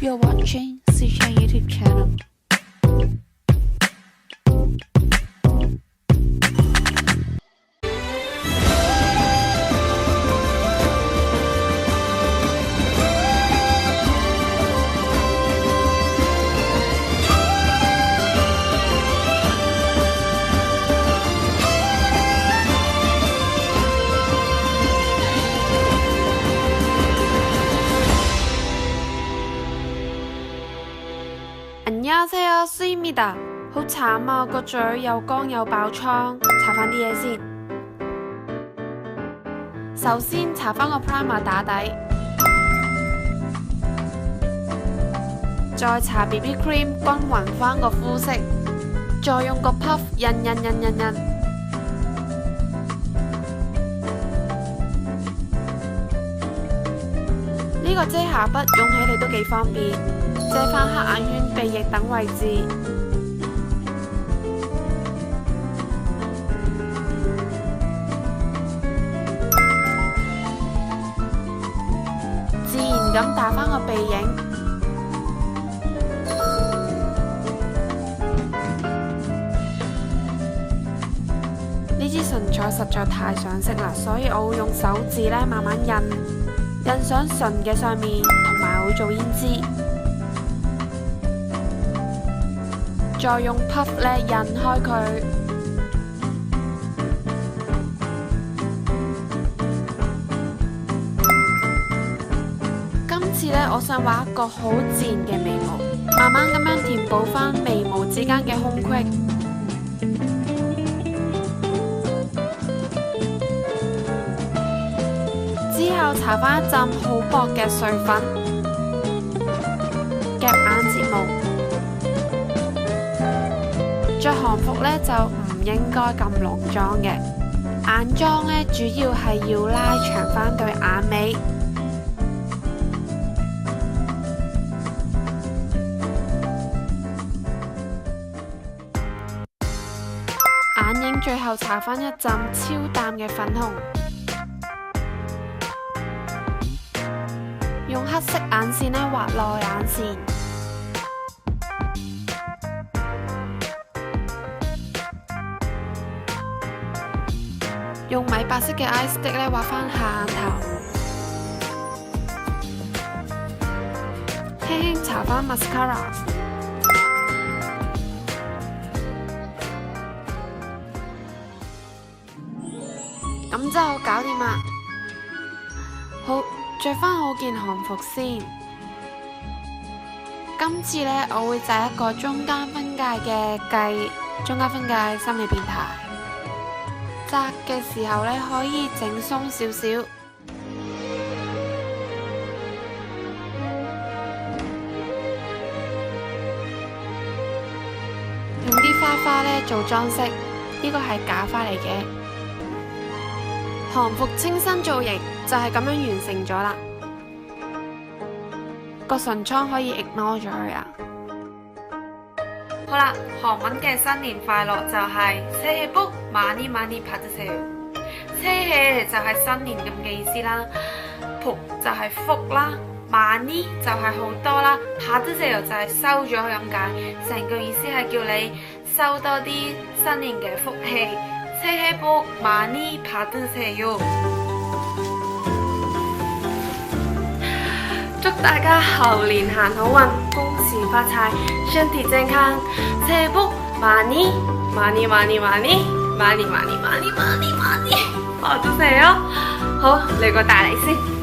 You're watching Sichuan YouTube channel. 안녕하세요, 수입니다.好慘啊，個嘴又乾又爆瘡，搽返啲嘢先。首先搽返個 primer 打底，再搽 BB cream 均勻返個膚色，再用個 puff 印。呢個遮瑕筆用起嚟都幾方便，遮返黑眼圈、鼻翼等位置。自然咁打返個鼻影。呢支唇彩實在太上色啦，所以我會用手指咧慢慢印上唇嘅上面，同埋我會做胭脂，再用 puff 咧印開佢。今次咧，我想畫一個好自然嘅眉毛，慢慢咁樣填補返眉毛之間嘅空隙。之後搽返一浸好薄嘅碎粉，夾眼睫毛。着韓服呢就唔應該咁濃妝嘅，眼妝呢主要係要拉長返對眼尾。眼影最後搽返一浸超淡嘅粉紅。用黑色眼線咧畫內眼線，用米白色嘅 eye stick 咧畫返下眼頭，輕輕搽返 mascara， 咁就搞掂啦。好。着返好件韓服先。今次呢，我會紮一個中間分界嘅髻，中間分界心理變態。紮嘅時候呢，可以整鬆少少，用啲花呢做裝飾，呢個係假花嚟嘅。韓服清新造型就係咁樣完成咗啦，個唇瘡可以 ignore 咗佢啊。好啦，韓文嘅新年快樂就係새해 복 많이 많이 받으세요。새해就係新年咁嘅意思啦，복就係福啦，많이就係好多啦，받으세요就係收咗佢咁解，成句意思係叫你收多啲新年嘅福氣。새해 복 많이 받으세요。祝大家猴年行好運，恭喜發財，身體健康。새해 복 많이 받으세요。好，嚟個大禮先。